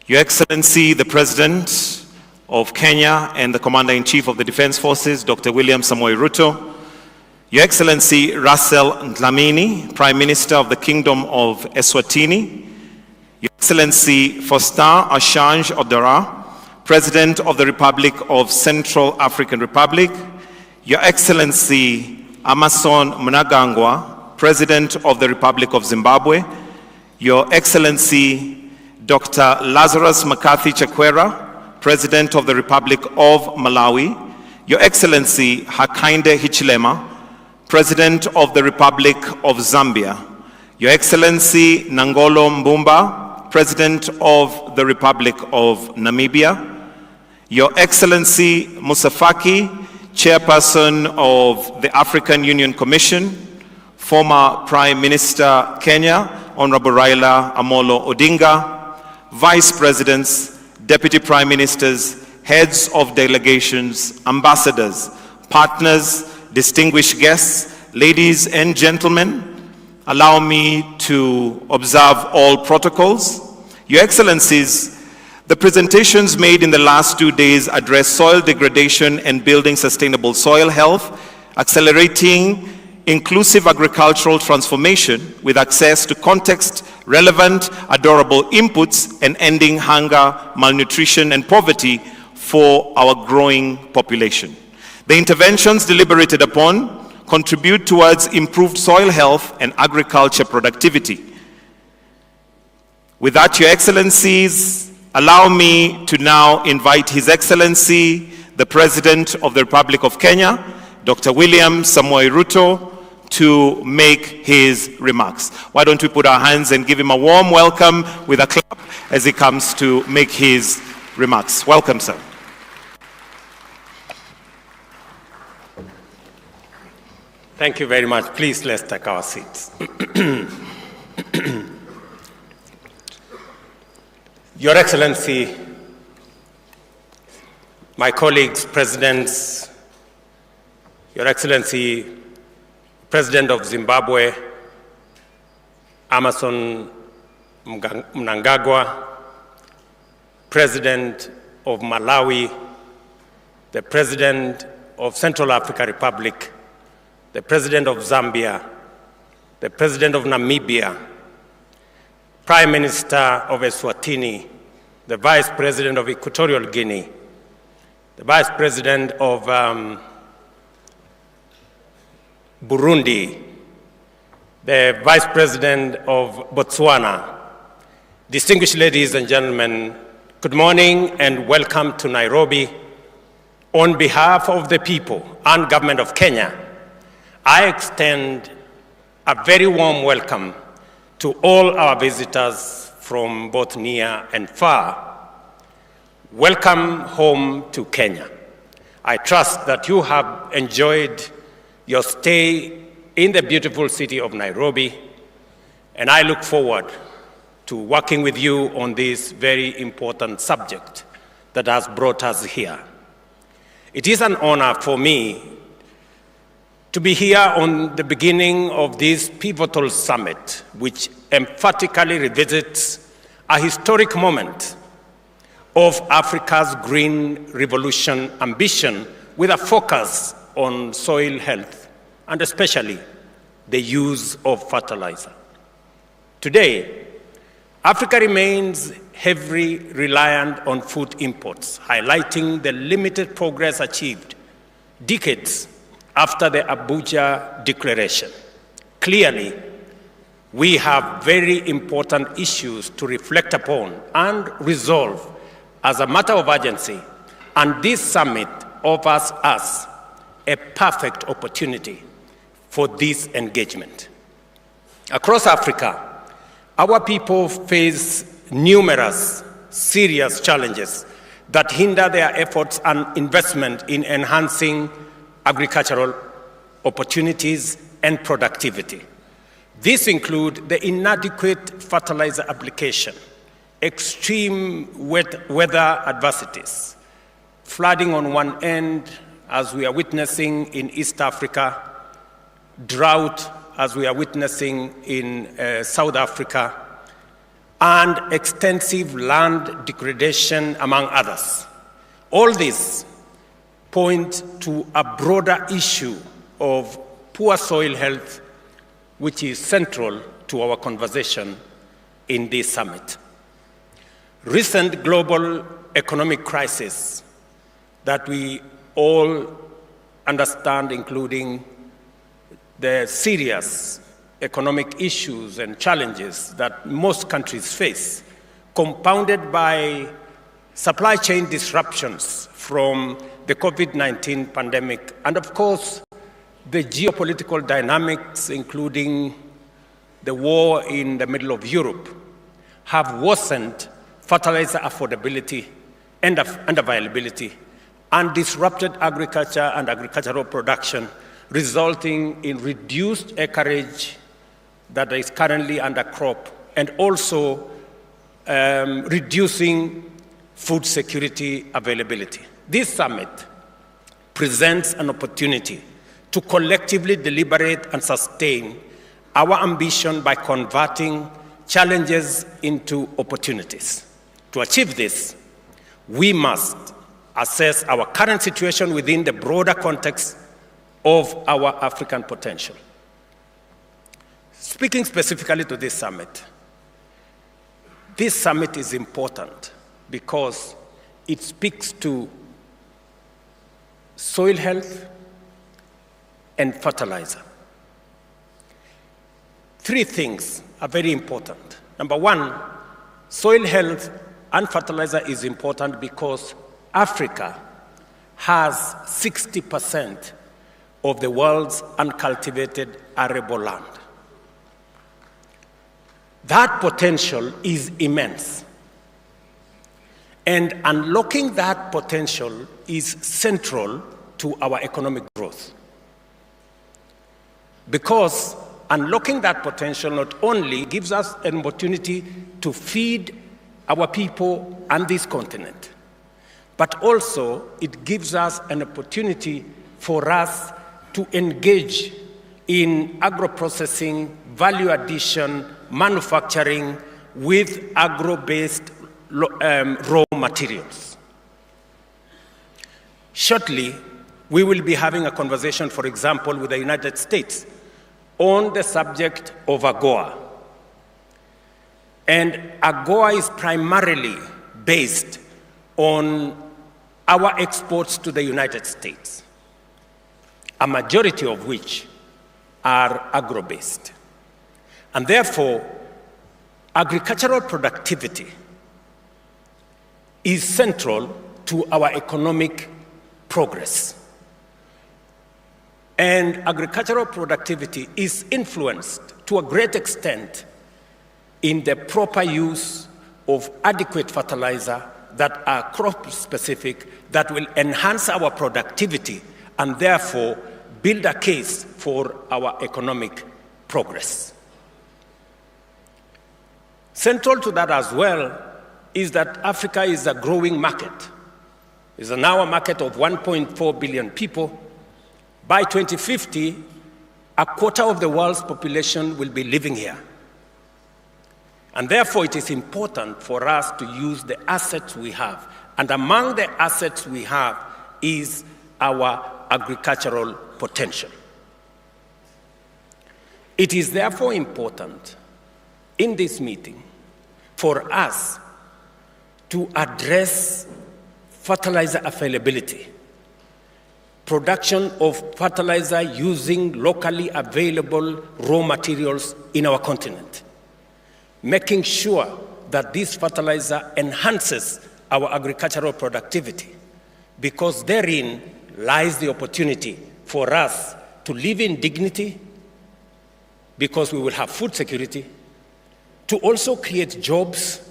Your Excellency, the President of Kenya and the Commander-in-Chief of the Defense Forces, Dr. William Samoei Ruto, Your Excellency Russell Dlamini, Prime Minister of the Kingdom of Eswatini, Your Excellency Faustin Archange Odara, President of the Republic of Central African Republic, Your Excellency Emmerson Mnangagwa, President of the Republic of Zimbabwe, Your Excellency Dr. Lazarus McCarthy Chakwera, President of the Republic of Malawi, Your Excellency Hakainde Hichilema, President of the Republic of Zambia, Your Excellency Nangolo Mbumba, President of the Republic of Namibia, Your Excellency Musafaki, Chairperson of the African Union Commission, former Prime Minister Kenya, Honorable Raila Amolo Odinga, Vice Presidents, Deputy Prime Ministers, Heads of Delegations, Ambassadors, Partners, distinguished guests, ladies and gentlemen, allow me to observe all protocols. Your Excellencies, the presentations made in the last 2 days address soil degradation and building sustainable soil health, accelerating inclusive agricultural transformation with access to context-relevant, adorable inputs, and ending hunger, malnutrition, and poverty for our growing population. The interventions deliberated upon contribute towards improved soil health and agriculture productivity. With that, Your Excellencies, allow me to now invite His Excellency, the President of the Republic of Kenya, Dr. William Samoei Ruto, to make his remarks. Why don't we put our hands and give him a warm welcome with a clap as he comes to make his remarks. Welcome, sir. Thank you very much. Please, let's take our seats. Your Excellency, my colleagues, presidents, Your Excellency, President of Zimbabwe, Emmerson Mnangagwa, President of Malawi, the President of Central African Republic, the President of Zambia, the President of Namibia, Prime Minister of Eswatini, the Vice President of Equatorial Guinea, the Vice President of Burundi, the Vice President of Botswana. Distinguished ladies and gentlemen, good morning and welcome to Nairobi. On behalf of the people and government of Kenya, I extend a very warm welcome to all our visitors from both near and far. Welcome home to Kenya. I trust that you have enjoyed your stay in the beautiful city of Nairobi, and I look forward to working with you on this very important subject that has brought us here. It is an honor for me to be here on the beginning of this pivotal summit, which emphatically revisits a historic moment of Africa's green revolution ambition with a focus on soil health, and especially the use of fertilizer. Today, Africa remains heavily reliant on food imports, highlighting the limited progress achieved decades after the Abuja Declaration. Clearly, we have very important issues to reflect upon and resolve as a matter of urgency, and this summit offers us a perfect opportunity for this engagement. Across Africa, our people face numerous serious challenges that hinder their efforts and investment in enhancing agricultural opportunities and productivity. These include the inadequate fertilizer application, extreme weather adversities, flooding on one end, as we are witnessing in East Africa, drought, as we are witnessing in South Africa, and extensive land degradation, among others. All this point to a broader issue of poor soil health, which is central to our conversation in this summit. Recent global economic crisis that we all understand, including the serious economic issues and challenges that most countries face, compounded by supply chain disruptions from the COVID-19 pandemic, and of course, the geopolitical dynamics, including the war in the middle of Europe, have worsened fertilizer affordability and availability, and disrupted agriculture and agricultural production, resulting in reduced acreage that is currently under crop, and also reducing food security availability. This summit presents an opportunity to collectively deliberate and sustain our ambition by converting challenges into opportunities. To achieve this, we must assess our current situation within the broader context of our African potential. Speaking specifically to this summit is important because it speaks to soil health and fertilizer. Three things are very important. Number one, soil health and fertilizer is important because Africa has 60% of the world's uncultivated arable land. That potential is immense. And unlocking that potential is central to our economic growth. Because unlocking that potential not only gives us an opportunity to feed our people and this continent, but also it gives us an opportunity for us to engage in agro-processing, value addition, manufacturing with agro-based raw materials. Shortly, we will be having a conversation, for example, with the United States on the subject of AGOA. And AGOA is primarily based on our exports to the United States, a majority of which are agro-based. And therefore, agricultural productivity is central to our economic progress. And agricultural productivity is influenced to a great extent in the proper use of adequate fertilizer that are crop-specific, that will enhance our productivity and therefore build a case for our economic progress. Central to that as well is that Africa is a growing market. It's now a market of 1.4 billion people. By 2050, a quarter of the world's population will be living here. And therefore, it is important for us to use the assets we have. And among the assets we have is our agricultural potential. It is therefore important in this meeting for us to address fertilizer availability, production of fertilizer using locally available raw materials in our continent, making sure that this fertilizer enhances our agricultural productivity, because therein lies the opportunity for us to live in dignity, because we will have food security, to also create jobs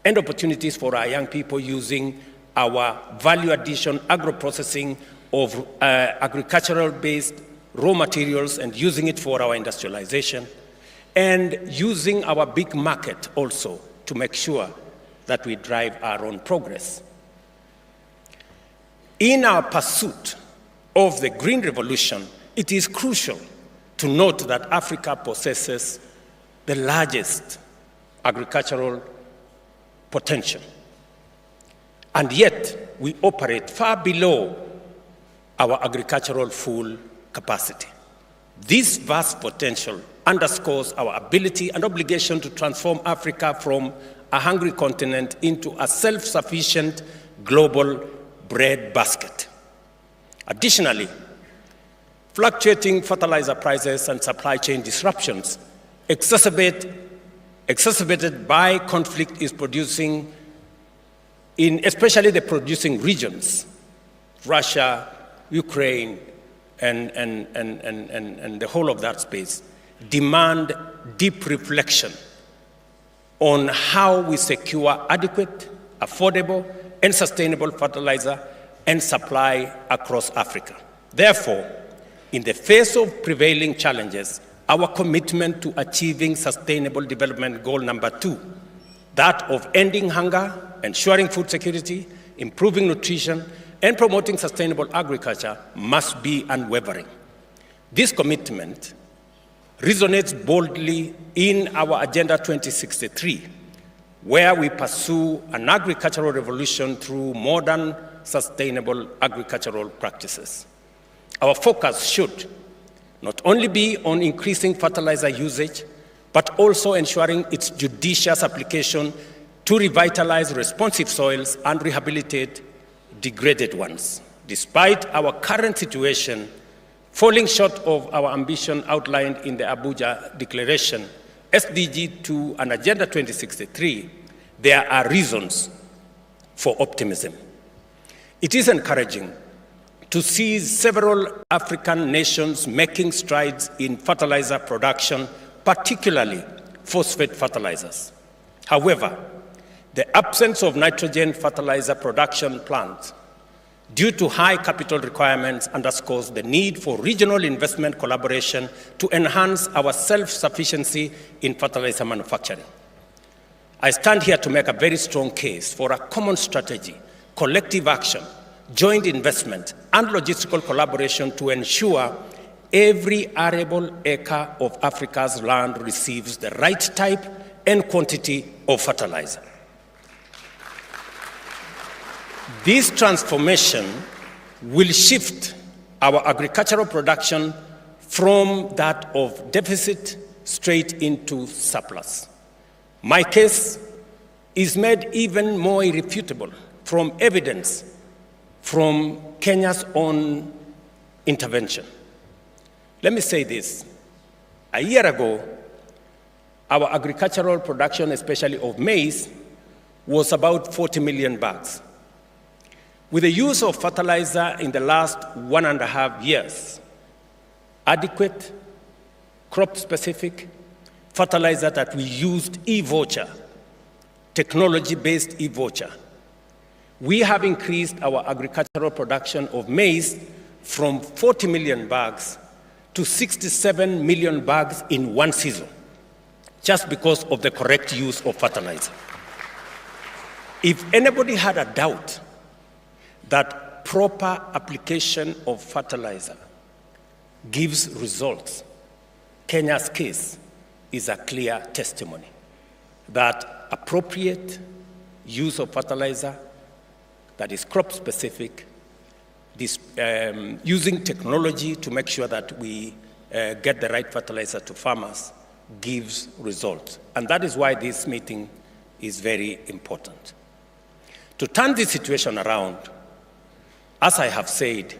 and opportunities for our young people using our value addition, agro-processing of agricultural-based raw materials and using it for our industrialization, and using our big market also to make sure that we drive our own progress. In our pursuit of the Green Revolution, it is crucial to note that Africa possesses the largest agricultural potential. And yet, we operate far below our agricultural full capacity. This vast potential underscores our ability and obligation to transform Africa from a hungry continent into a self-sufficient global bread basket. Additionally, fluctuating fertilizer prices and supply chain disruptions exacerbated by conflict is producing in especially the producing regions, Russia, Ukraine, and the whole of that space, demand deep reflection on how we secure adequate, affordable, and sustainable fertilizer and supply across Africa. Therefore, in the face of prevailing challenges, our commitment to achieving Sustainable Development Goal number 2, that of ending hunger, ensuring food security, improving nutrition, and promoting sustainable agriculture must be unwavering. This commitment resonates boldly in our Agenda 2063, where we pursue an agricultural revolution through modern, sustainable agricultural practices. Our focus should not only be on increasing fertilizer usage, but also ensuring its judicious application to revitalize responsive soils and rehabilitate degraded ones. Despite our current situation falling short of our ambition outlined in the Abuja Declaration, SDG 2 and Agenda 2063, there are reasons for optimism. It is encouraging to see several African nations making strides in fertilizer production, particularly phosphate fertilizers. However, the absence of nitrogen fertilizer production plants due to high capital requirements underscores the need for regional investment collaboration to enhance our self-sufficiency in fertilizer manufacturing. I stand here to make a very strong case for a common strategy, collective action, joint investment, and logistical collaboration to ensure every arable acre of Africa's land receives the right type and quantity of fertilizer. This transformation will shift our agricultural production from that of deficit straight into surplus. My case is made even more irrefutable from evidence from Kenya's own intervention. Let me say this. A year ago, our agricultural production, especially of maize, was about 40 million bags. With the use of fertilizer in the last 1.5 years, adequate, crop-specific fertilizer that we used e-voucher, technology-based e-voucher, we have increased our agricultural production of maize from 40 million bags to 67 million bags in one season, just because of the correct use of fertilizer. If anybody had a doubt that proper application of fertilizer gives results, Kenya's case is a clear testimony that appropriate use of fertilizer that is crop-specific, using technology to make sure that we get the right fertilizer to farmers gives results. And that is why this meeting is very important. To turn this situation around, as I have said,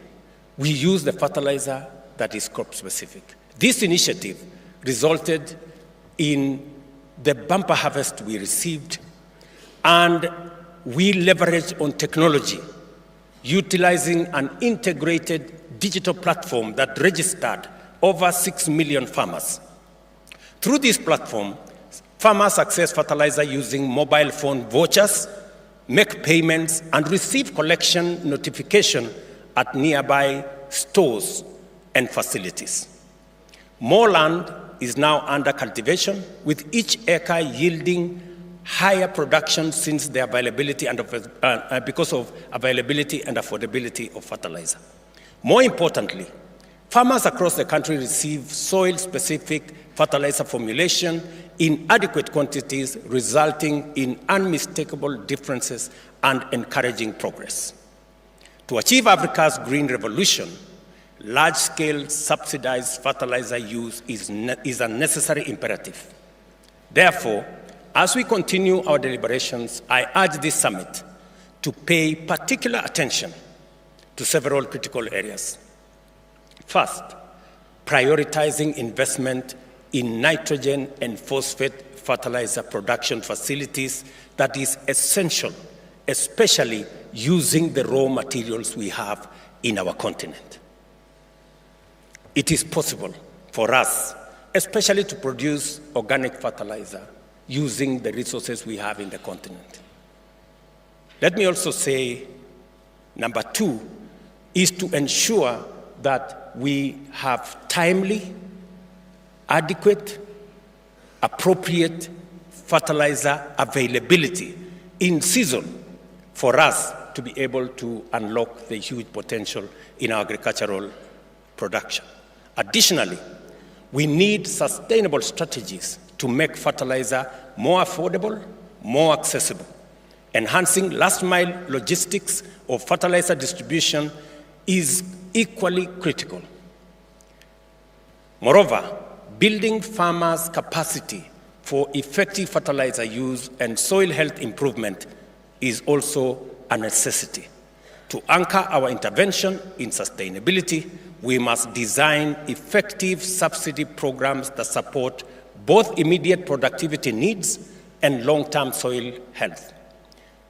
we use the fertilizer that is crop-specific. This initiative resulted in the bumper harvest we received, and we leveraged on technology, utilizing an integrated digital platform that registered over 6 million farmers. Through this platform, farmers access fertilizer using mobile phone vouchers, make payments, and receive collection notification at nearby stores and facilities. More land is now under cultivation, with each acre yielding higher production since the availability and because of availability and affordability of fertilizer. More importantly, farmers across the country receive soil-specific fertilizer formulation in adequate quantities, resulting in unmistakable differences and encouraging progress. To achieve Africa's green revolution, large-scale subsidized fertilizer use is a necessary imperative. Therefore, as we continue our deliberations, I urge this summit to pay particular attention to several critical areas. First, prioritizing investment in nitrogen and phosphate fertilizer production facilities that is essential, especially using the raw materials we have in our continent. It is possible for us, especially to produce organic fertilizer using the resources we have in the continent. Let me also say, number two, is to ensure that we have timely, adequate, appropriate fertilizer availability in season for us to be able to unlock the huge potential in our agricultural production. Additionally, we need sustainable strategies to make fertilizer more affordable, more accessible. Enhancing last-mile logistics of fertilizer distribution is equally critical. Moreover, building farmers' capacity for effective fertilizer use and soil health improvement is also a necessity. To anchor our intervention in sustainability, we must design effective subsidy programs that support both immediate productivity needs and long-term soil health.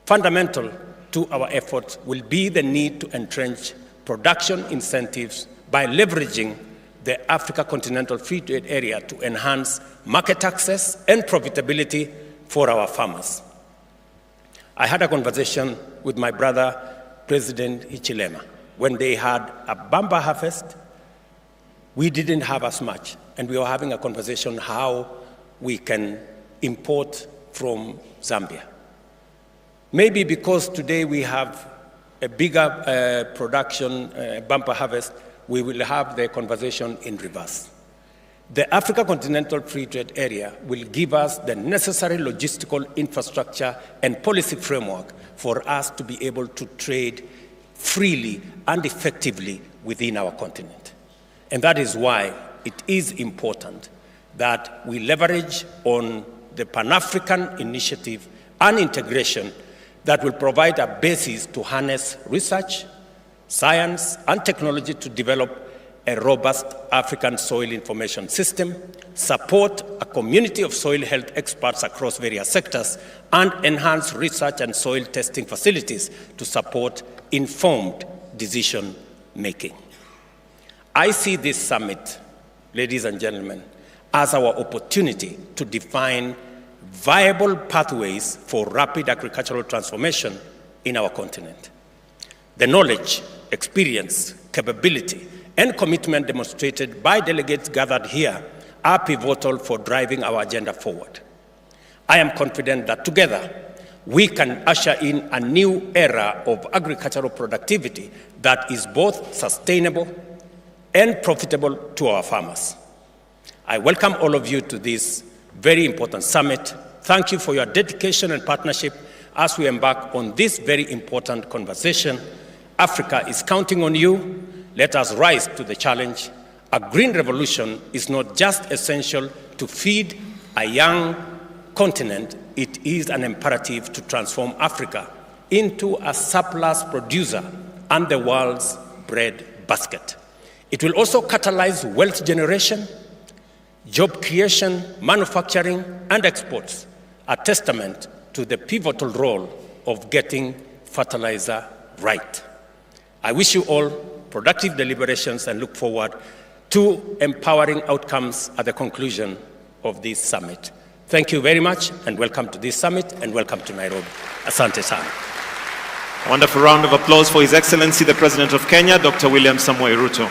Fundamental to our efforts will be the need to entrench production incentives by leveraging the Africa Continental Free Trade Area to enhance market access and profitability for our farmers. I had a conversation with my brother, President Hichilema. When they had a bumper harvest, we didn't have as much, and we were having a conversation how we can import from Zambia. Maybe because today we have a bigger production, bumper harvest, we will have the conversation in reverse. The Africa Continental Free Trade Area will give us the necessary logistical infrastructure and policy framework for us to be able to trade freely and effectively within our continent. And that is why it is important that we leverage on the Pan-African initiative and integration that will provide a basis to harness research, science, and technology to develop a robust African soil information system, support a community of soil health experts across various sectors, and enhance research and soil testing facilities to support informed decision-making. I see this summit, ladies and gentlemen, as our opportunity to define viable pathways for rapid agricultural transformation in our continent. The knowledge, experience, capability, and commitment demonstrated by delegates gathered here are pivotal for driving our agenda forward. I am confident that together we can usher in a new era of agricultural productivity that is both sustainable and profitable to our farmers. I welcome all of you to this very important summit. Thank you for your dedication and partnership as we embark on this very important conversation. Africa is counting on you. Let us rise to the challenge. A green revolution is not just essential to feed a young continent, it is an imperative to transform Africa into a surplus producer and the world's bread basket. It will also catalyze wealth generation, job creation, manufacturing, and exports, a testament to the pivotal role of getting fertilizer right. I wish you all productive deliberations and look forward to empowering outcomes at the conclusion of this summit. Thank you very much, and welcome to this summit, and welcome to Nairobi. Asante sana. A wonderful round of applause for His Excellency, the President of Kenya, Dr. William Samoei Ruto.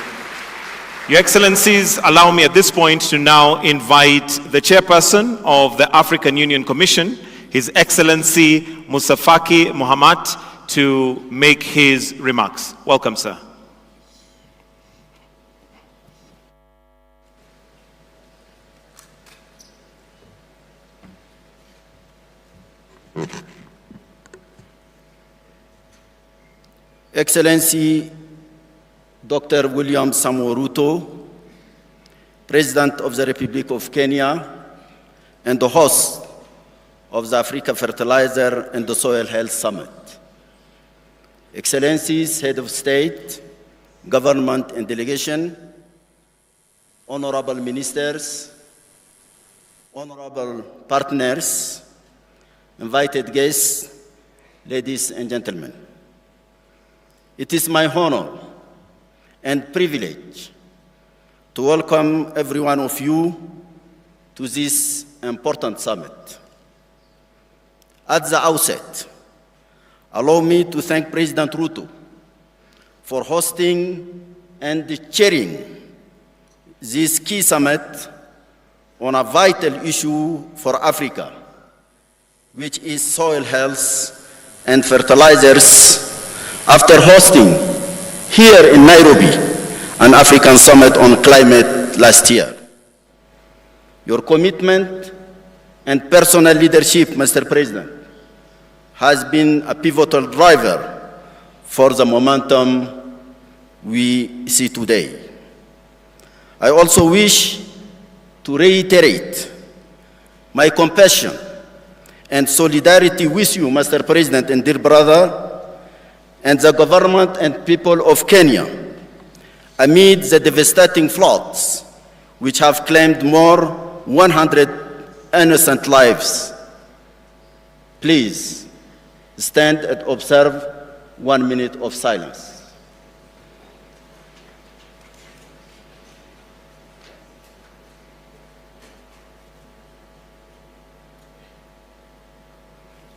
Your Excellencies, allow me at this point to now invite the Chairperson of the African Union Commission, His Excellency Musa Faki Mohamed, to make his remarks. Welcome, sir. Excellency Dr. William Samoei Ruto, President of the Republic of Kenya, and the host of the Africa Fertilizer and the Soil Health Summit. Excellencies, Head of State, Government and Delegation, Honorable Ministers, Honorable Partners, invited guests, ladies and gentlemen. It is my honor and privilege to welcome every one of you to this important summit. At the outset, allow me to thank President Ruto for hosting and chairing this key summit on a vital issue for Africa, which is soil health and fertilizers, after hosting here in Nairobi an African summit on climate last year. Your commitment and personal leadership, Mr. President, has been a pivotal driver for the momentum we see today. I also wish to reiterate my compassion and solidarity with you, Mr. President and dear brother, and the government and people of Kenya amid the devastating floods which have claimed more 100 innocent lives. Please stand and observe 1 minute of silence.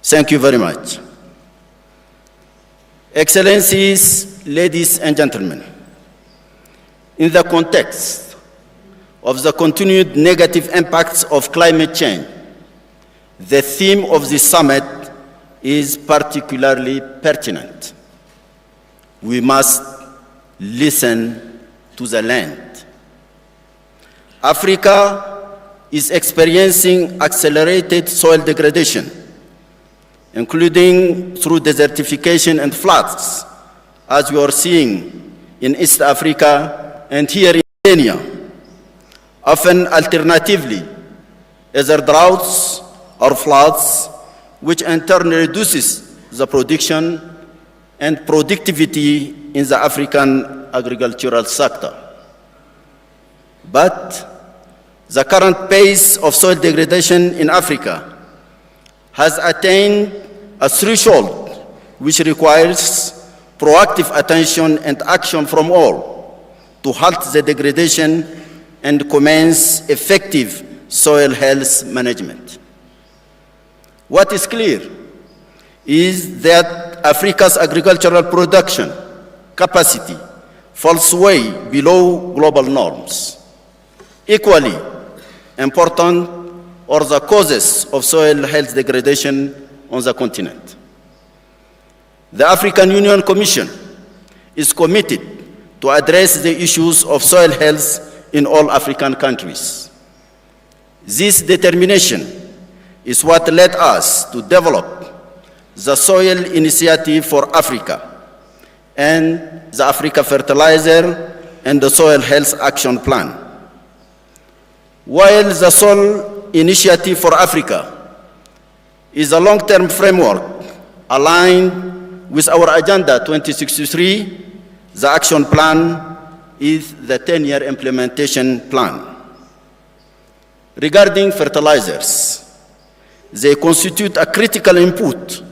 Thank you very much. Excellencies, ladies and gentlemen, in the context of the continued negative impacts of climate change, the theme of this summit is particularly pertinent. We must listen to the land. Africa is experiencing accelerated soil degradation, including through desertification and floods, as we are seeing in East Africa and here in Kenya. Often alternatively, either droughts or floods, which in turn reduces the production and productivity in the African agricultural sector. But the current pace of soil degradation in Africa has attained a threshold which requires proactive attention and action from all to halt the degradation and commence effective soil health management. What is clear is that Africa's agricultural production capacity falls way below global norms. Equally important are the causes of soil health degradation on the continent. The African Union Commission is committed to address the issues of soil health in all African countries. This determination is what led us to develop the Soil Initiative for Africa and the Africa Fertilizer and the Soil Health Action Plan. While the Soil Initiative for Africa is a long-term framework aligned with our Agenda 2063, the action plan is the 10-year implementation plan. Regarding fertilizers, they constitute a critical input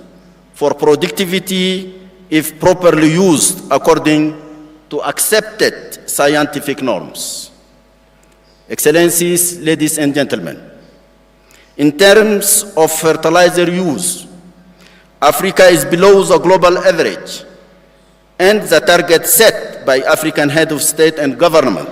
for productivity if properly used according to accepted scientific norms. Excellencies, ladies and gentlemen, in terms of fertilizer use, Africa is below the global average and the target set by African head of state and government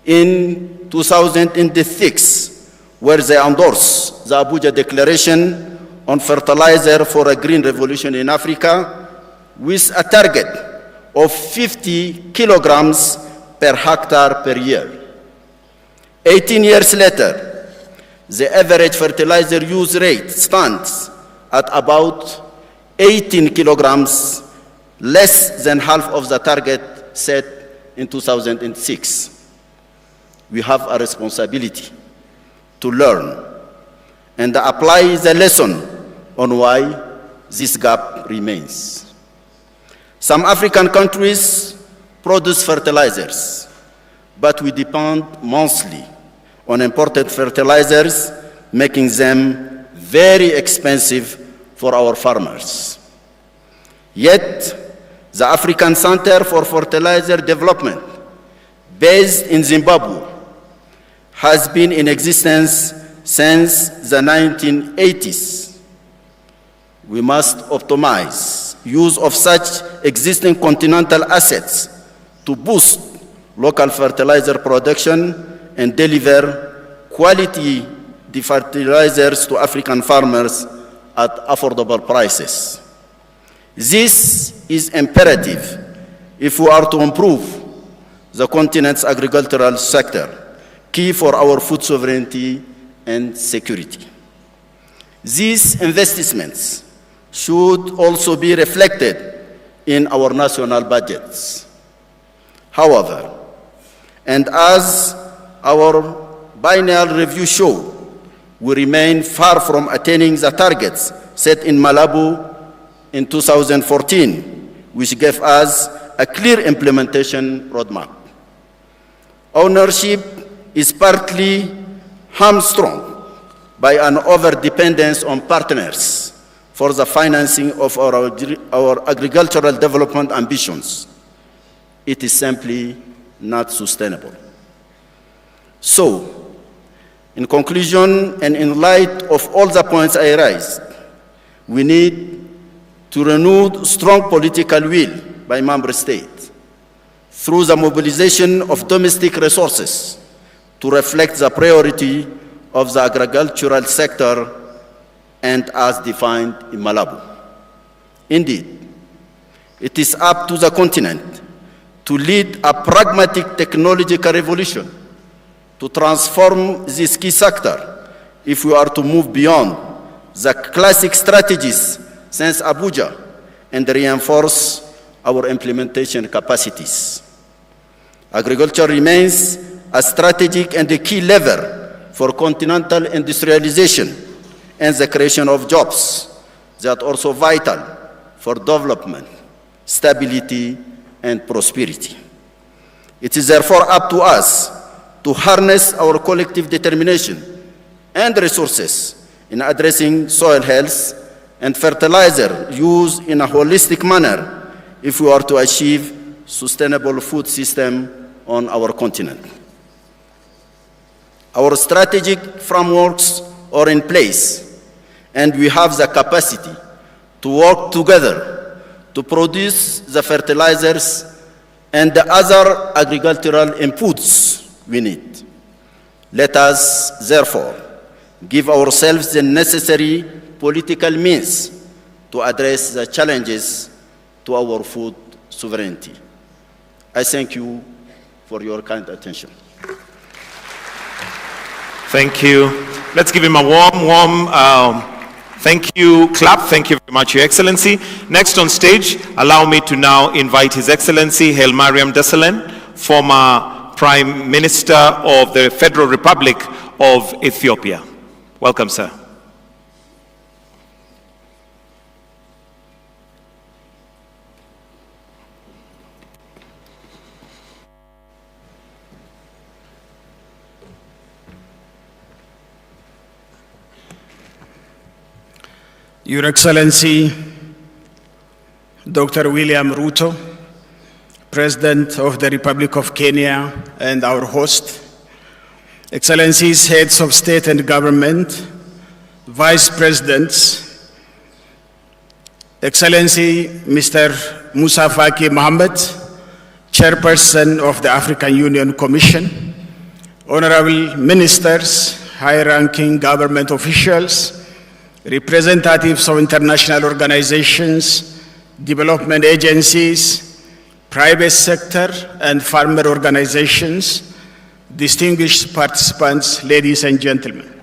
in 2006, where they endorsed the Abuja Declaration on Fertilizer for a Green Revolution in Africa with a target of 50 kilograms per hectare per year. 18 years later, the average fertilizer use rate stands at about 18 kilograms less than half of the target set in 2006. We have a responsibility to learn and apply the lesson on why this gap remains. Some African countries produce fertilizers, but we depend mostly on imported fertilizers, making them very expensive for our farmers. Yet, the African Center for Fertilizer Development, based in Zimbabwe, has been in existence since the 1980s. We must optimize use of such existing continental assets to boost local fertilizer production and deliver quality fertilizers to African farmers at affordable prices. This is imperative if we are to improve the continent's agricultural sector, key for our food sovereignty and security. These investments should also be reflected in our national budgets. However, and as our biennial review shows, we remain far from attaining the targets set in Malabo in 2014, which gave us a clear implementation roadmap. Ownership is partly hamstrung by an overdependence on partners for the financing of our agricultural development ambitions. It is simply not sustainable. So, in conclusion, and in light of all the points I raised, we need to renew strong political will by member states through the mobilization of domestic resources to reflect the priority of the agricultural sector and as defined in Malabo. Indeed, it is up to the continent to lead a pragmatic technological revolution to transform this key sector if we are to move beyond the classic strategies since Abuja and reinforce our implementation capacities. Agriculture remains a strategic and a key lever for continental industrialization and the creation of jobs that are also vital for development, stability, and prosperity. It is therefore up to us to harness our collective determination and resources in addressing soil health and fertilizer use in a holistic manner if we are to achieve sustainable food system on our continent. Our strategic frameworks are in place, and we have the capacity to work together to produce the fertilizers and the other agricultural inputs we need. Let us, therefore, give ourselves the necessary political means to address the challenges to our food sovereignty. I thank you for your kind attention. Thank you. Let's give him a warm thank you clap. Thank you very much, Your Excellency. Next on stage, allow me to now invite His Excellency Haile Mariam Desalegn, former Prime Minister of the Federal Republic of Ethiopia. Welcome, sir. Your Excellency, Dr. William Ruto, President of the Republic of Kenya and our host, Excellencies, Heads of State and Government, Vice Presidents, Excellency Mr. Musa Faki Mohammed, Chairperson of the African Union Commission, Honorable Ministers, high-ranking government officials, representatives of international organizations, development agencies, private sector and farmer organizations, distinguished participants, ladies and gentlemen.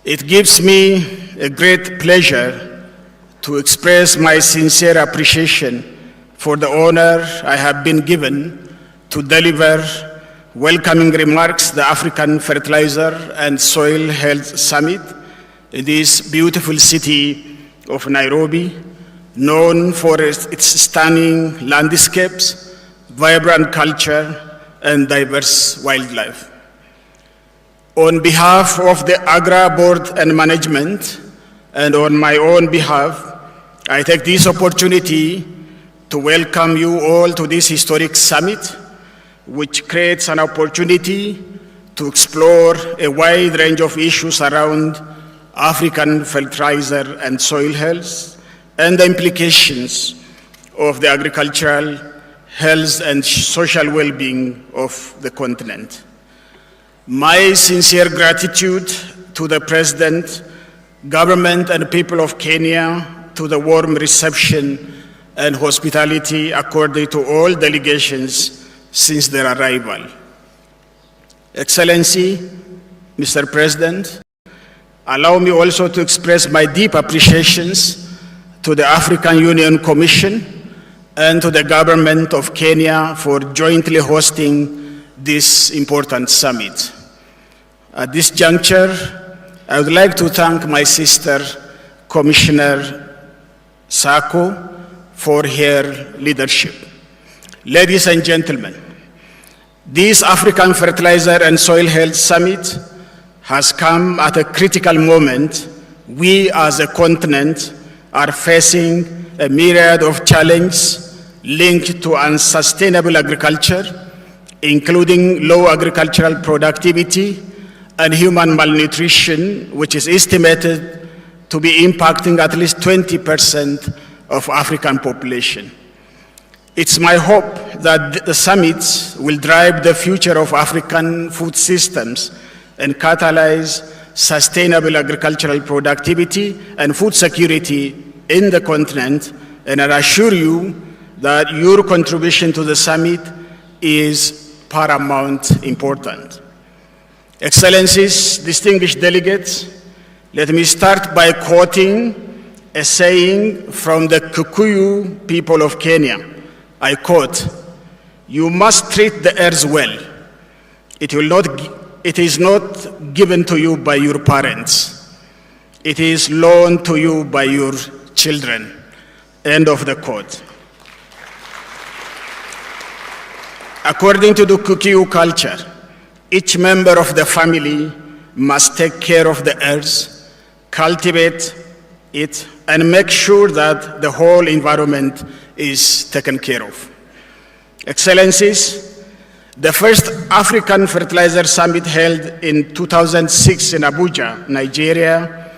It gives me a great pleasure to express my sincere appreciation for the honor I have been given to deliver welcoming remarks at the African Fertilizer and Soil Health Summit in this beautiful city of Nairobi, known for its stunning landscapes, vibrant culture, and diverse wildlife. On behalf of the AGRA Board and Management, and on my own behalf, I take this opportunity to welcome you all to this historic summit, which creates an opportunity to explore a wide range of issues around African fertilizer and soil health and the implications of the agricultural, health, and social well-being of the continent. My sincere gratitude to the President, government, and people of Kenya to the warm reception and hospitality accorded to all delegations since their arrival. Excellency, Mr. President, allow me also to express my deep appreciations to the African Union Commission and to the government of Kenya for jointly hosting this important summit. At this juncture, I would like to thank my sister, Commissioner Sako, for her leadership. Ladies and gentlemen, this African Fertilizer and Soil Health Summit has come at a critical moment. We as a continent are facing a myriad of challenges linked to unsustainable agriculture, including low agricultural productivity and human malnutrition, which is estimated to be impacting at least 20% of African population. It's my hope that the summit will drive the future of African food systems and catalyze sustainable agricultural productivity and food security in the continent, and I assure you that your contribution to the summit is paramount important. Excellencies, distinguished delegates, let me start by quoting a saying from the Kikuyu people of Kenya. I quote, "You must treat the earth well. It is not given to you by your parents. It is loaned to you by your children." End of the quote. According to the Kikuyu culture, each member of the family must take care of the earth, cultivate it, and make sure that the whole environment is taken care of. Excellencies, the first African Fertilizer Summit held in 2006 in Abuja, Nigeria,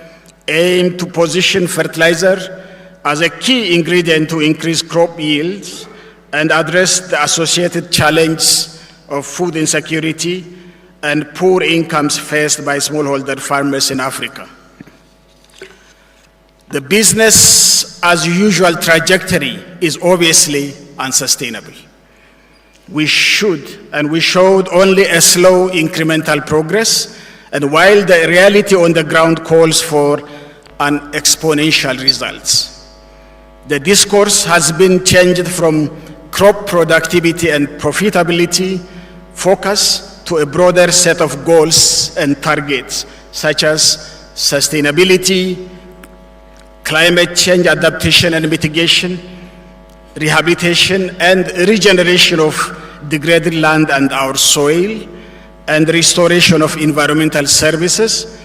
aimed to position fertilizer as a key ingredient to increase crop yields and address the associated challenges of food insecurity and poor incomes faced by smallholder farmers in Africa. The business as usual trajectory is obviously unsustainable. We showed only a slow incremental progress, and while the reality on the ground calls for an exponential results. The discourse has been changed from crop productivity and profitability focus to a broader set of goals and targets, such as sustainability, climate change adaptation and mitigation, rehabilitation and regeneration of degraded land and our soil, and restoration of environmental services,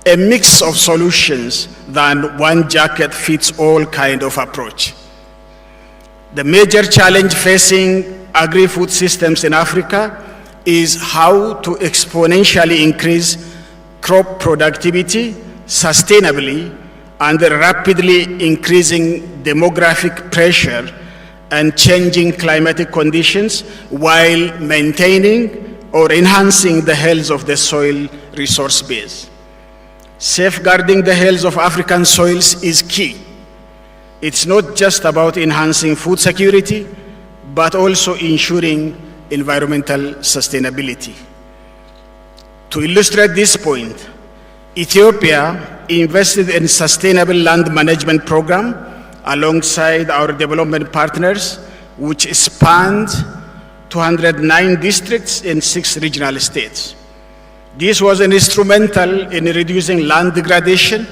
a mix of solutions than one jacket fits all kind of approach. The major challenge facing agri-food systems in Africa is how to exponentially increase crop productivity sustainably under rapidly increasing demographic pressure and changing climatic conditions while maintaining or enhancing the health of the soil resource base. Safeguarding the health of African soils is key. It's not just about enhancing food security, but also ensuring environmental sustainability. To illustrate this point, Ethiopia invested in a sustainable land management program alongside our development partners, which spanned 209 districts in 6 regional states. This was instrumental in reducing land degradation,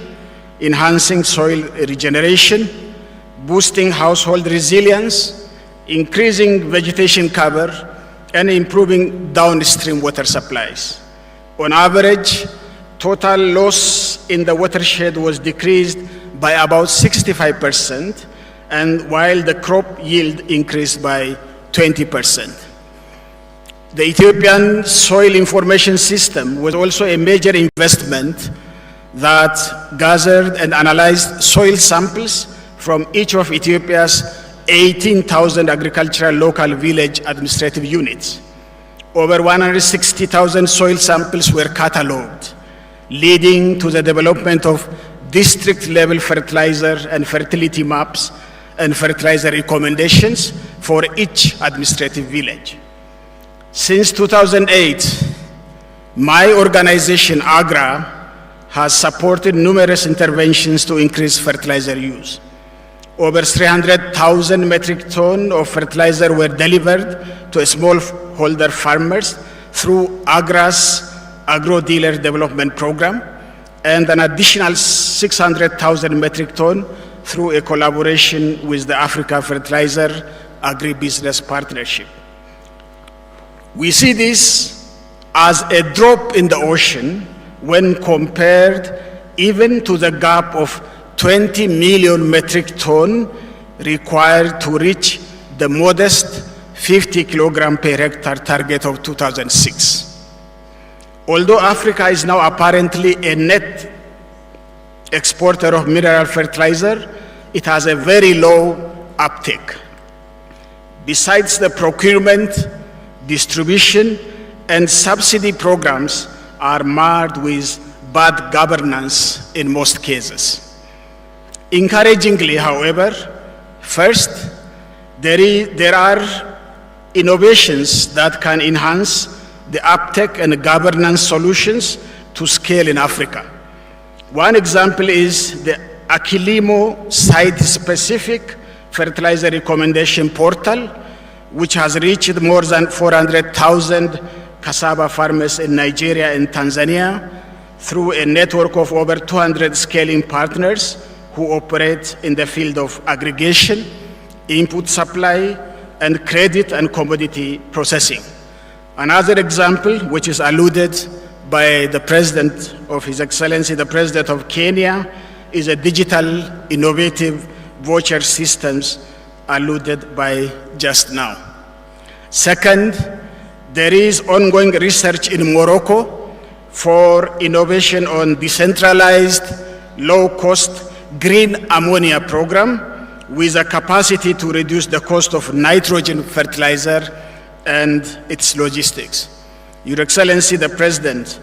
enhancing soil regeneration, boosting household resilience, increasing vegetation cover, and improving downstream water supplies. On average, total loss in the watershed was decreased by about 65%, and while the crop yield increased by 20%. The Ethiopian Soil Information System was also a major investment that gathered and analyzed soil samples from each of Ethiopia's 18,000 agricultural local village administrative units. Over 160,000 soil samples were catalogued, leading to the development of district-level fertilizer and fertility maps and fertilizer recommendations for each administrative village. Since 2008, my organization, AGRA, has supported numerous interventions to increase fertilizer use. Over 300,000 metric tons of fertilizer were delivered to smallholder farmers through AGRA's Agro-Dealer Development Program, and an additional 600,000 metric tons through a collaboration with the Africa Fertilizer Agribusiness Partnership. We see this as a drop in the ocean when compared even to the gap of 20 million metric tons required to reach the modest 50 kilogram per hectare target of 2006. Although Africa is now apparently a net exporter of mineral fertilizer, it has a very low uptake. Besides, the procurement, distribution, and subsidy programs are marred with bad governance in most cases. Encouragingly, however, first, there are innovations that can enhance the uptake and governance solutions to scale in Africa. One example is the Akilimo site-specific fertilizer recommendation portal, which has reached more than 400,000 cassava farmers in Nigeria and Tanzania through a network of over 200 scaling partners who operate in the field of aggregation, input supply, and credit and commodity processing. Another example, which is alluded by the President of His Excellency, the President of Kenya, is a digital innovative voucher systems alluded by just now. Second, there is ongoing research in Morocco for innovation on decentralized, low-cost green ammonia program with a capacity to reduce the cost of nitrogen fertilizer and its logistics. Your Excellency, the President,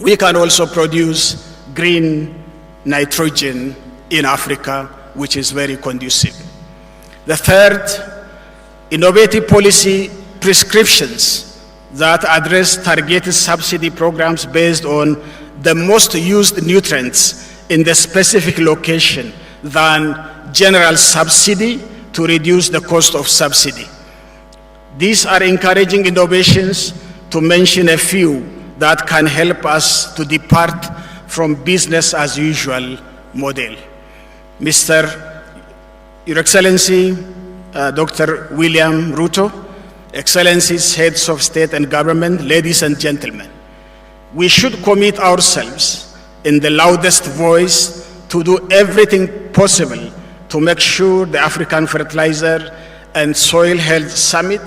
we can also produce green nitrogen in Africa, which is very conducive. The third, innovative policy prescriptions that address targeted subsidy programs based on the most used nutrients in the specific location than general subsidy to reduce the cost of subsidy. These are encouraging innovations, to mention a few, that can help us to depart from business as usual model. Your Excellency, Dr. William Ruto, Excellencies, heads of state and government, ladies and gentlemen, we should commit ourselves in the loudest voice to do everything possible to make sure the African Fertilizer and Soil Health Summit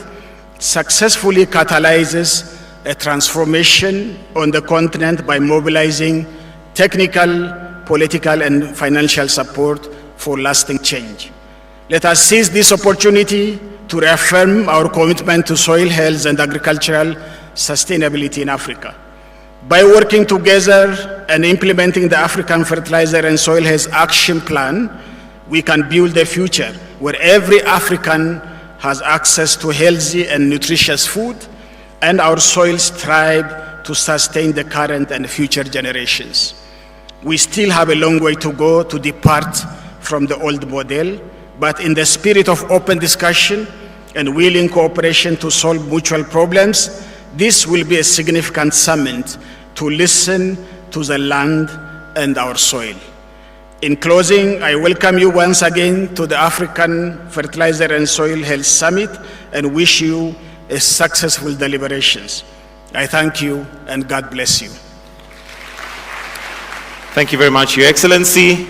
successfully catalyzes a transformation on the continent by mobilizing technical, political, and financial support for lasting change. Let us seize this opportunity to reaffirm our commitment to soil health and agricultural sustainability in Africa. By working together and implementing the African Fertilizer and Soil Health Action Plan, we can build a future where every African has access to healthy and nutritious food, and our soils thrive to sustain the current and future generations. We still have a long way to go to depart from the old model, but in the spirit of open discussion and willing cooperation to solve mutual problems, this will be a significant summit to listen to the land and our soil. In closing, I welcome you once again to the African Fertilizer and Soil Health Summit and wish you a successful deliberations. I thank you and God bless you. Thank you very much, Your Excellency.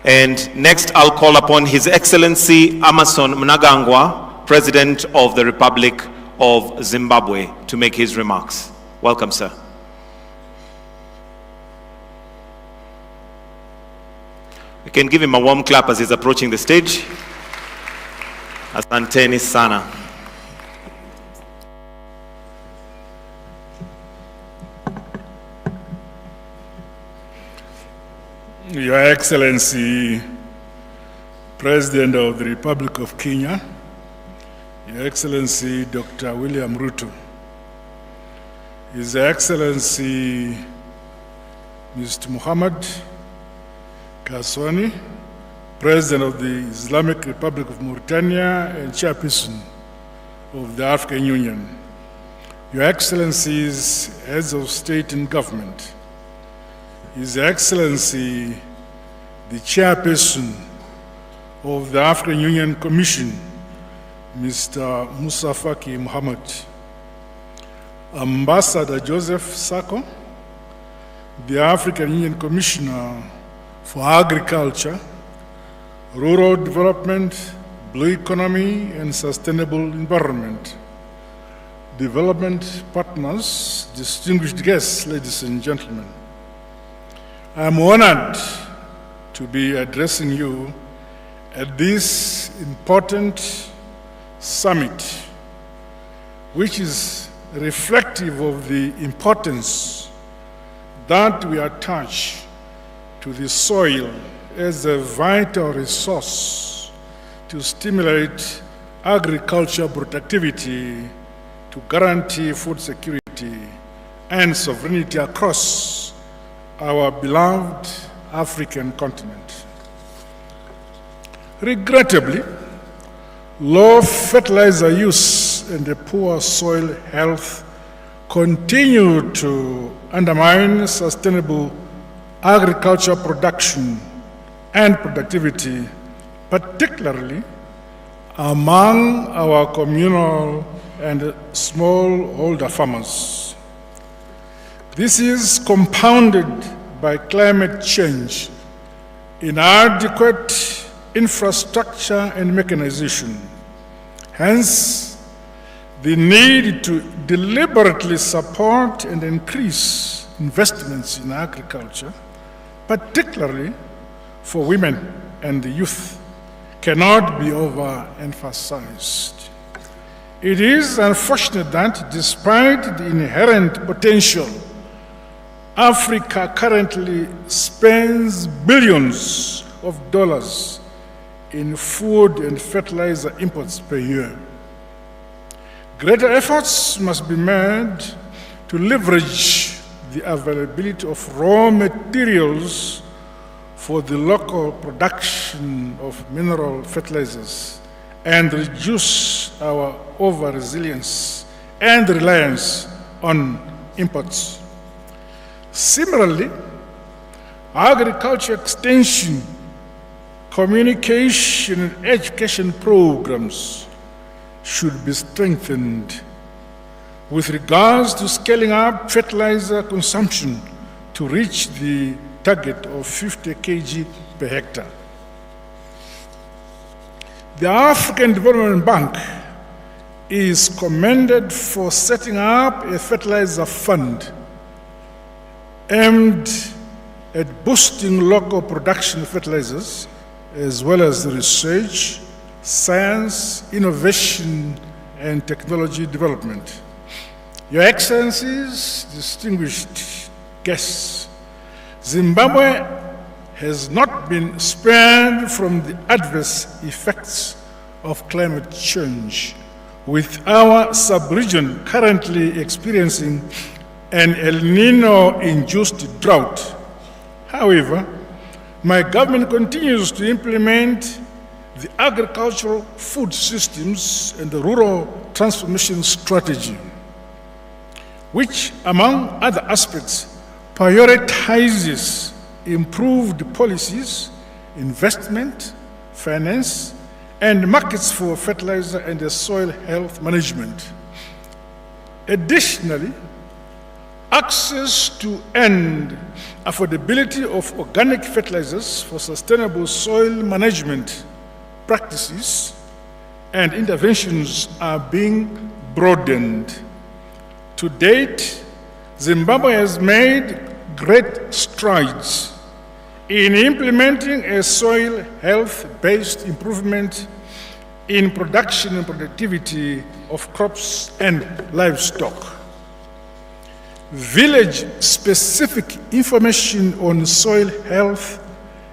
And next, I'll call upon His Excellency Emmerson Mnangagwa, President of the Republic of Zimbabwe, to make his remarks. Welcome, sir. We can give him a warm clap as he's approaching the stage. Asanteni sana. Your Excellency, President of the Republic of Kenya, Your Excellency Dr. William Ruto, His Excellency Mr. Muhammad Kaswani, President of the Islamic Republic of Mauritania and Chairperson of the African Union, Your Excellencies, Heads of State and Government, His Excellency, the Chairperson of the African Union Commission, Mr. Musa Faki Mohammed, Ambassador Joseph Sako, the African Union Commissioner for Agriculture, Rural Development, Blue Economy and Sustainable Environment, development partners, distinguished guests, ladies and gentlemen. I'm honored to be addressing you at this important summit, which is reflective of the importance that we attach to the soil as a vital resource to stimulate agricultural productivity, to guarantee food security and sovereignty across our beloved African continent. Regrettably, low fertilizer use and the poor soil health continue to undermine sustainable agricultural production and productivity, particularly among our communal and smallholder farmers. This is compounded by climate change, inadequate infrastructure and mechanization. Hence, the need to deliberately support and increase investments in agriculture, particularly for women and the youth, cannot be overemphasized. It is unfortunate that despite the inherent potential, Africa currently spends billions of dollars in food and fertilizer imports per year. Greater efforts must be made to leverage the availability of raw materials for the local production of mineral fertilizers and reduce our over-resilience and reliance on imports. Similarly, agriculture extension, communication and education programs should be strengthened with regards to scaling up fertilizer consumption to reach the target of 50 kg per hectare. The African Development Bank is commended for setting up a fertilizer fund aimed at boosting local production of fertilizers, as well as research, science, innovation, and technology development. Your Excellencies, distinguished guests, Zimbabwe has not been spared from the adverse effects of climate change, with our sub-region currently experiencing an El Nino-induced drought. However, my government continues to implement the agricultural food systems and the rural transformation strategy, which, among other aspects, prioritizes improved policies, investment, finance, and markets for fertilizer and soil health management. Additionally, access to and affordability of organic fertilizers for sustainable soil management practices and interventions are being broadened. To date, Zimbabwe has made great strides in implementing a soil health-based improvement in production and productivity of crops and livestock. Village-specific information on soil health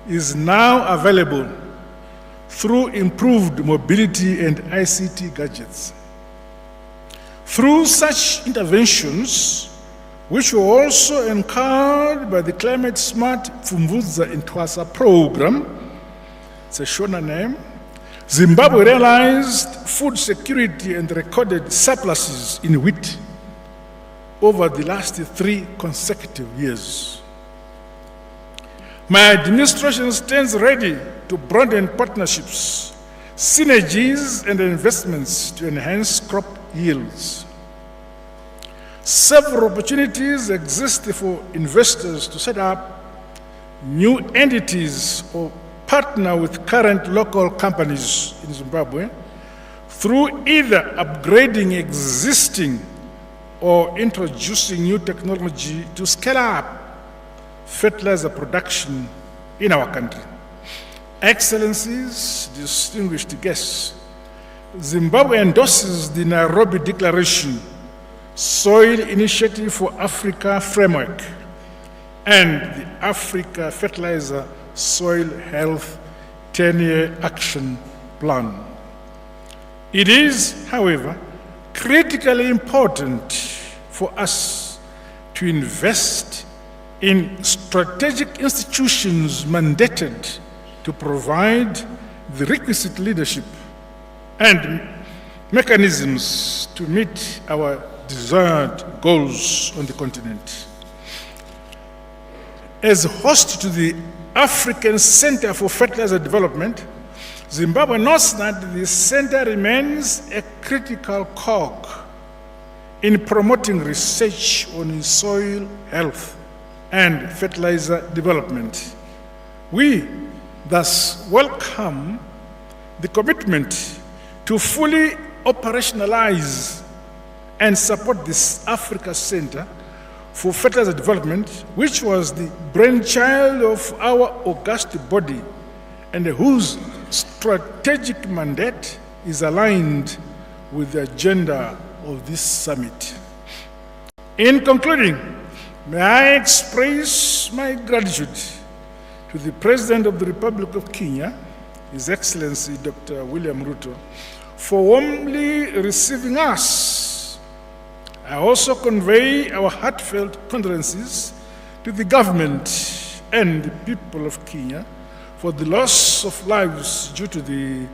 is now available through improved mobility and ICT gadgets. Through such interventions, which were also encouraged by the Climate Smart Pfumvudza Intwasa program, it's a Shona name, Zimbabwe realized food security and recorded surpluses in wheat over the last 3 consecutive years. My administration stands ready to broaden partnerships, synergies, and investments to enhance crop yields. Several opportunities exist for investors to set up new entities or partner with current local companies in Zimbabwe through either upgrading existing or introducing new technology to scale up fertilizer production in our country. Excellencies, distinguished guests, Zimbabwe endorses the Nairobi Declaration, Soil Initiative for Africa Framework, and the Africa Fertilizer Soil Health 10-year Action Plan. It is, however, critically important for us to invest in strategic institutions mandated to provide the requisite leadership and mechanisms to meet our desired goals on the continent. As host to the African Center for Fertilizer Development, Zimbabwe notes that the center remains a critical cog in promoting research on soil health and fertilizer development. We thus welcome the commitment to fully operationalize and support this Africa Center for Fertilizer Development, which was the brainchild of our august body and whose strategic mandate is aligned with the agenda of this summit. In concluding, may I express my gratitude to the President of the Republic of Kenya, His Excellency Dr. William Ruto, for warmly receiving us. I also convey our heartfelt condolences to the government and the people of Kenya for the loss of lives due to the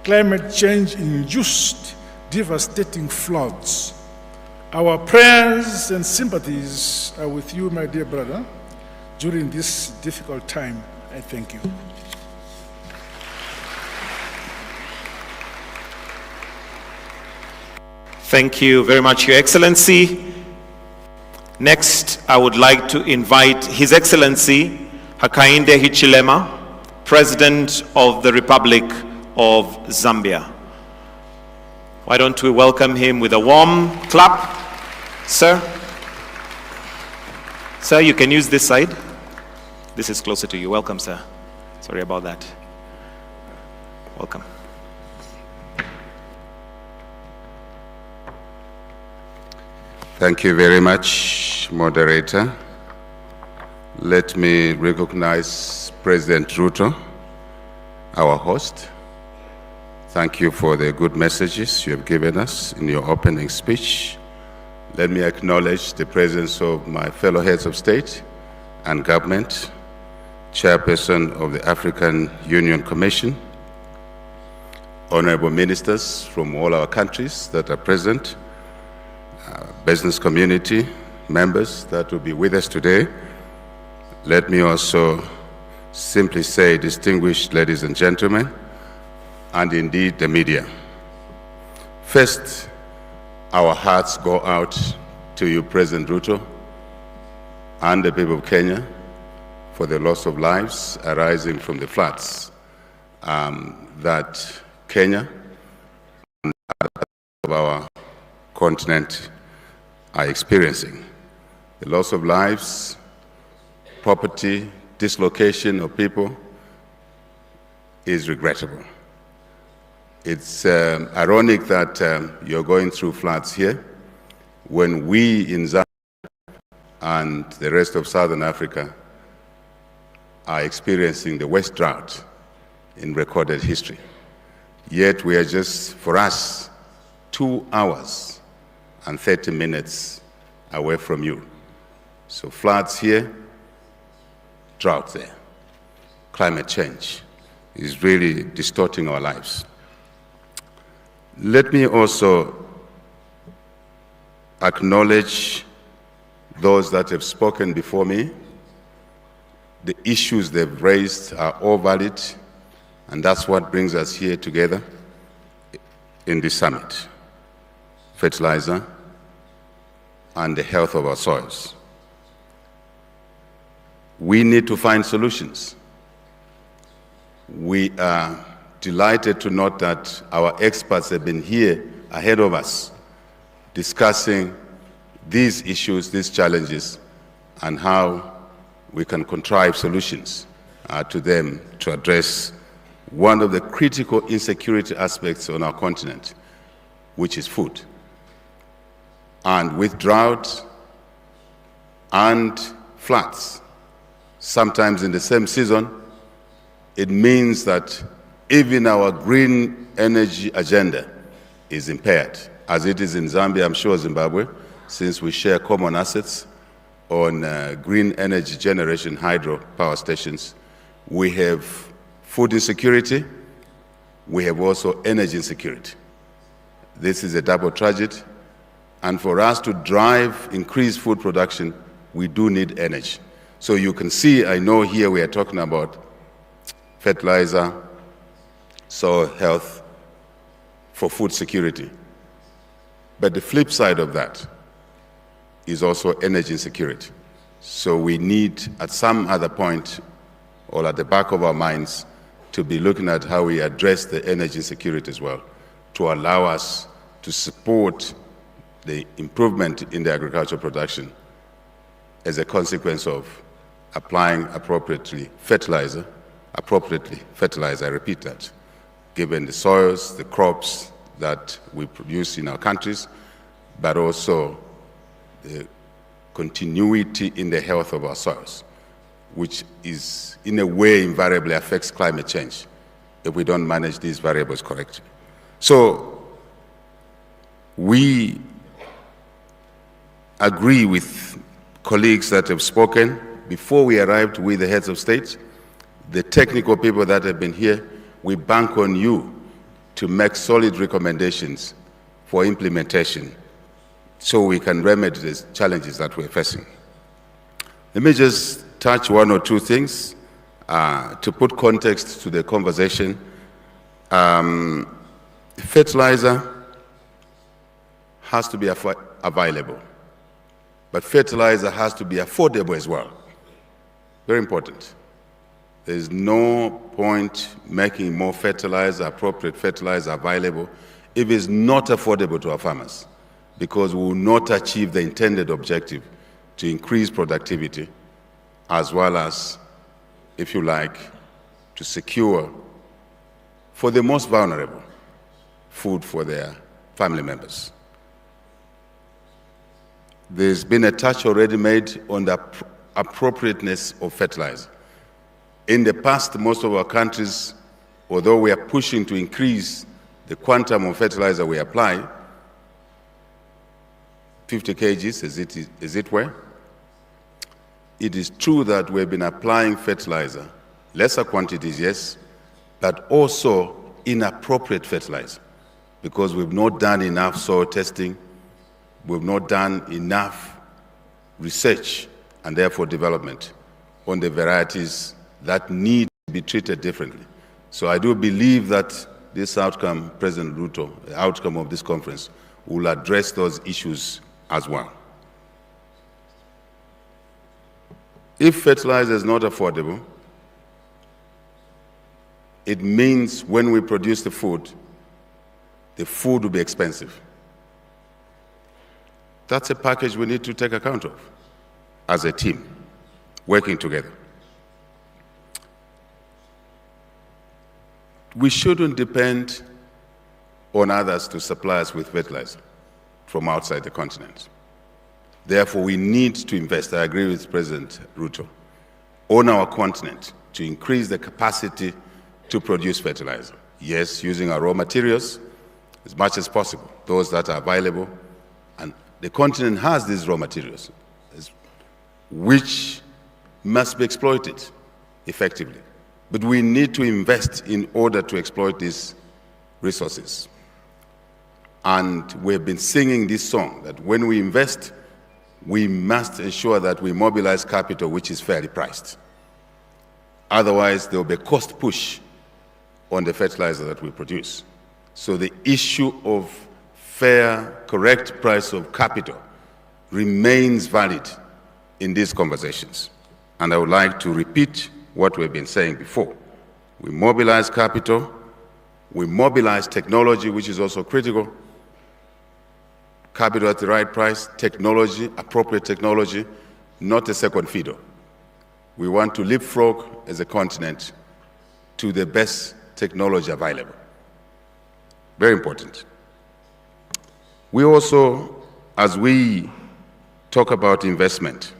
climate change-induced devastating floods. Our prayers and sympathies are with you, my dear brother, during this difficult time. I thank you. Thank you very much, Your Excellency. Next, I would like to invite His Excellency Hakainde Hichilema, President of the Republic of Zambia. Why don't we welcome him with a warm clap, sir? Sir, you can use this side. This is closer to you. Welcome, sir. Sorry about that. Welcome. Thank you very much, moderator. Let me recognize President Ruto, our host. Thank you for the good messages you have given us in your opening speech. Let me acknowledge the presence of my fellow heads of state and government Chairperson of the African Union Commission, honorable ministers from all our countries that are present, business community members that will be with us today. Let me also simply say, distinguished ladies and gentlemen, and indeed the media. First, our hearts go out to you, President Ruto, and the people of Kenya for the loss of lives arising from the floods that Kenya and of our continent are experiencing. The loss of lives, property, dislocation of people is regrettable. It's ironic that you're going through floods here when we in Zambia and the rest of Southern Africa are experiencing the worst drought in recorded history. Yet we are just, for us, 2 hours and 30 minutes away from you. So floods here, drought there. Climate change is really distorting our lives. Let me also acknowledge those that have spoken before me. The issues they've raised are all valid, and that's what brings us here together in this summit. Fertilizer and the health of our soils. We need to find solutions. We are delighted to note that our experts have been here ahead of us discussing these issues, these challenges, and how we can contrive solutions to them to address one of the critical insecurity aspects on our continent, which is food. And with drought and floods, sometimes in the same season, it means that even our green energy agenda is impaired, as it is in Zambia, I'm sure Zimbabwe, since we share common assets on green energy generation hydro power stations. We have food insecurity, we have also energy insecurity. This is a double tragedy, and for us to drive increased food production, we do need energy. So you can see, I know here we are talking about fertilizer, soil health, for food security. But the flip side of that is also energy insecurity. So we need, at some other point, or at the back of our minds, to be looking at how we address the energy insecurity as well, to allow us to support the improvement in the agricultural production as a consequence of applying appropriately fertilizer, I repeat that, given the soils, the crops that we produce in our countries, but also the continuity in the health of our soils, which is, in a way, invariably affects climate change if we don't manage these variables correctly. So we agree with colleagues that have spoken. Before we arrived with the heads of state, the technical people that have been here, we bank on you to make solid recommendations for implementation so we can remedy the challenges that we're facing. Let me just touch one or two things to put context to the conversation. Fertilizer has to be available, but fertilizer has to be affordable as well. Very important. There's no point making more fertilizer, appropriate fertilizer available if it's not affordable to our farmers, because we will not achieve the intended objective to increase productivity, as well as, if you like, to secure, for the most vulnerable, food for their family members. There's been a touch already made on the appropriateness of fertilizer. In the past, most of our countries, although we are pushing to increase the quantum of fertilizer we apply, 50 kgs as it were, it is true that we've been applying fertilizer, lesser quantities, yes, but also inappropriate fertilizer, because we've not done enough soil testing, we've not done enough research and therefore development on the varieties that need to be treated differently. So I do believe that this outcome, President Ruto, the outcome of this conference, will address those issues as well. If fertilizer is not affordable, it means when we produce the food will be expensive. That's a package we need to take account of as a team, working together. We shouldn't depend on others to supply us with fertilizer from outside the continent. Therefore, we need to invest, I agree with President Ruto, on our continent to increase the capacity to produce fertilizer. Yes, using our raw materials as much as possible, those that are available. And the continent has these raw materials, which must be exploited effectively. But we need to invest in order to exploit these resources. And we've been singing this song that when we invest, we must ensure that we mobilize capital which is fairly priced. Otherwise, there will be a cost push on the fertilizer that we produce. So the issue of fair, correct price of capital remains valid in these conversations. And I would like to repeat what we've been saying before. We mobilize capital, we mobilize technology, which is also critical. Capital at the right price, technology, appropriate technology, not a second fiddle. We want to leapfrog as a continent to the best technology available. Very important. We also, as we talk about investment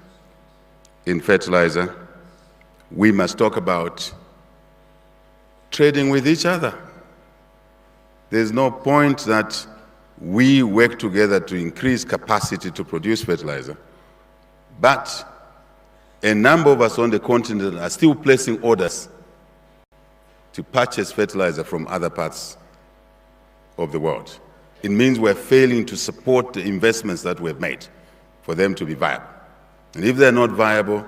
in fertilizer, we must talk about trading with each other. There's no point that we work together to increase capacity to produce fertilizer, but a number of us on the continent are still placing orders to purchase fertilizer from other parts of the world. It means we're failing to support the investments that we've made for them to be viable. And if they're not viable,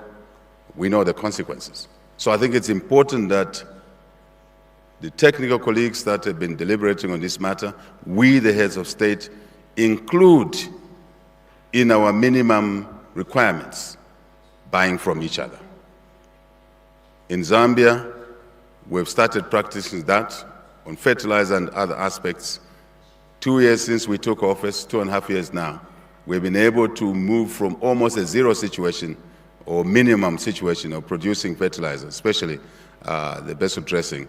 we know the consequences. So I think it's important that the technical colleagues that have been deliberating on this matter, we, the heads of state, include in our minimum requirements buying from each other. In Zambia, we've started practicing that on fertilizer and other aspects. 2 years since we took office, 2.5 years now, we've been able to move from almost a zero situation or minimum situation of producing fertilizer, especially the basil dressing,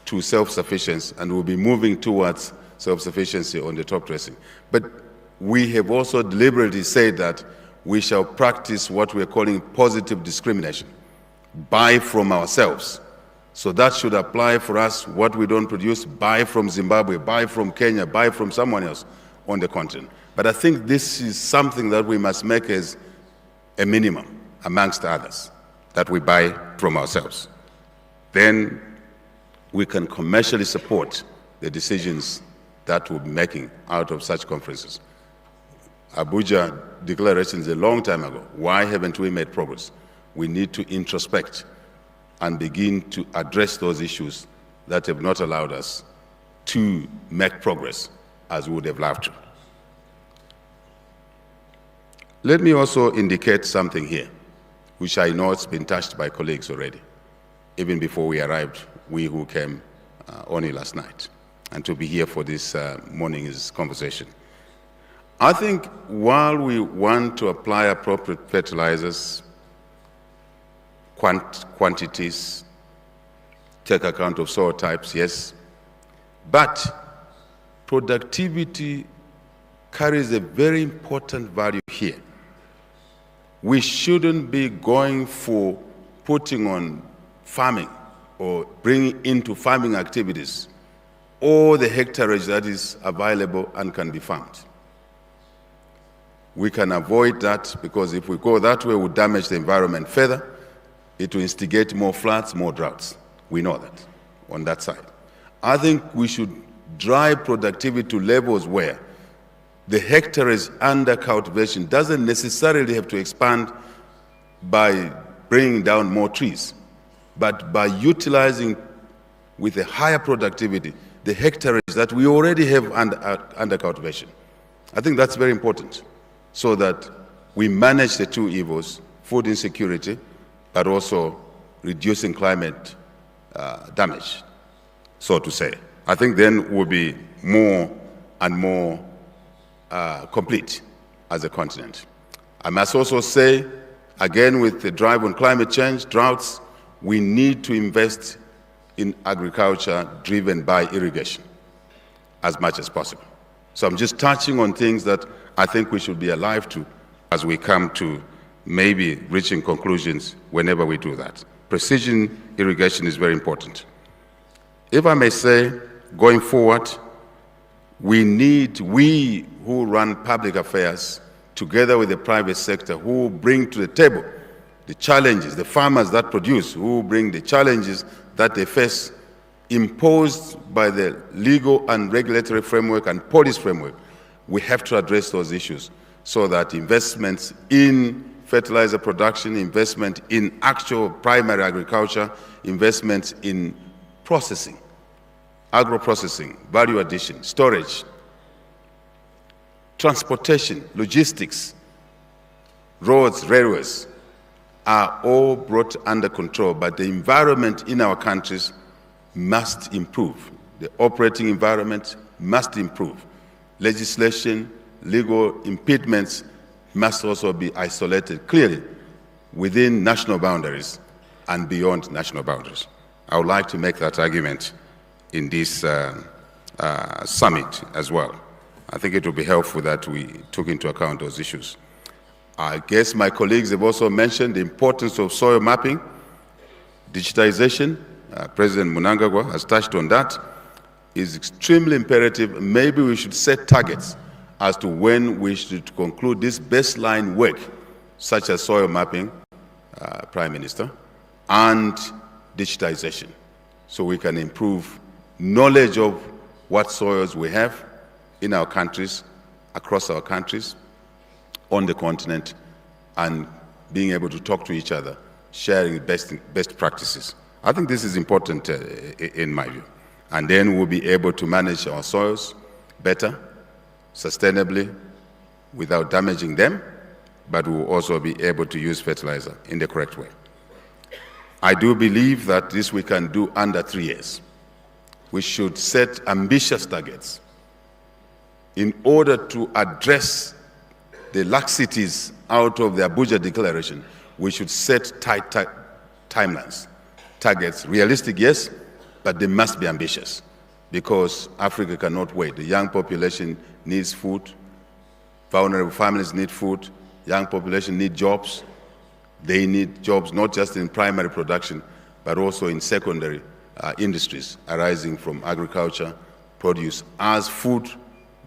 to self-sufficiency, and we'll be moving towards self-sufficiency on the top dressing. But we have also deliberately said that we shall practice what we're calling positive discrimination, buy from ourselves. So that should apply for us. What we don't produce, buy from Zimbabwe, buy from Kenya, buy from someone else on the continent. But I think this is something that we must make as a minimum amongst others, that we buy from ourselves. Then we can commercially support the decisions that we'll be making out of such conferences. Abuja declarations a long time ago. Why haven't we made progress? We need to introspect and begin to address those issues that have not allowed us to make progress as we would have loved to. Let me also indicate something here, which I know has been touched by colleagues already, even before we arrived, we who came only last night, and to be here for this morning's conversation. I think while we want to apply appropriate fertilizers, quantities, take account of soil types, yes, but productivity carries a very important value here. We shouldn't be going for putting on farming or bringing into farming activities all the hectareage that is available and can be farmed. we can avoid that, because if we go that way, we damage the environment further. It will instigate more floods, more droughts. We know that on that side. I think we should drive productivity to levels where the hectares under cultivation doesn't necessarily have to expand by bringing down more trees, but by utilizing with a higher productivity the hectares that we already have under cultivation. I think that's very important, so that we manage the two evils, food insecurity, but also reducing climate damage, so to say. I think then we'll be more and more complete as a continent. I must also say, again, with the drive on climate change, droughts, we need to invest in agriculture driven by irrigation as much as possible. So I'm just touching on things that I think we should be alive to as we come to maybe reaching conclusions whenever we do that. Precision irrigation is very important. If I may say, going forward, we who run public affairs, together with the private sector, who bring to the table the challenges, the farmers that produce, who bring the challenges that they face imposed by the legal and regulatory framework and policy framework, we have to address those issues so that investments in fertilizer production, investment in actual primary agriculture, investments in processing, agro-processing, value addition, storage, transportation, logistics, roads, railways, are all brought under control, but the environment in our countries must improve. The operating environment must improve. Legislation, legal impediments must also be isolated clearly within national boundaries and beyond national boundaries. I would like to make that argument in this summit as well. I think it will be helpful that we took into account those issues. I guess my colleagues have also mentioned the importance of soil mapping, digitization. President Mnangagwa has touched on that. Is extremely imperative. Maybe we should set targets as to when we should conclude this baseline work, such as soil mapping, Prime Minister, and digitization, so we can improve knowledge of what soils we have in our countries, across our countries, on the continent, and being able to talk to each other, sharing best practices. I think this is important in my view. And then we'll be able to manage our soils better, sustainably, without damaging them, but we'll also be able to use fertilizer in the correct way. I do believe that this we can do under 3 years. We should set ambitious targets in order to address the laxities out of the Abuja Declaration. We should set tight timelines, targets, realistic, yes, but they must be ambitious, because Africa cannot wait. The young population needs food, vulnerable families need food, young population need jobs. They need jobs not just in primary production, but also in secondary industries arising from agriculture, produce as food,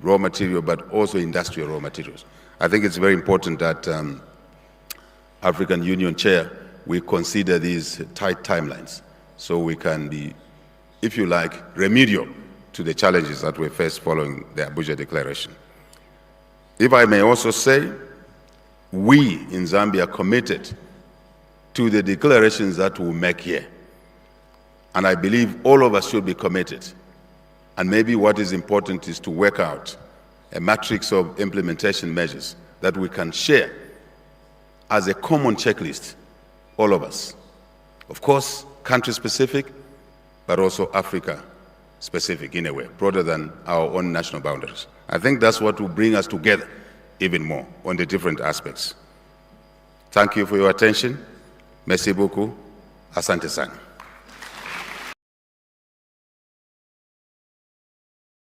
raw material, but also industrial raw materials. I think it's very important that African Union Chair, we consider these tight timelines so we can be, if you like, remedial to the challenges that we face following the Abuja Declaration. If I may also say, we in Zambia are committed to the declarations that we make here. And I believe all of us should be committed. And maybe what is important is to work out a matrix of implementation measures that we can share as a common checklist, all of us. Of course, country-specific, but also Africa-specific in a way, broader than our own national boundaries. I think that's what will bring us together even more on the different aspects. Thank you for your attention. Merci beaucoup. Asante sana.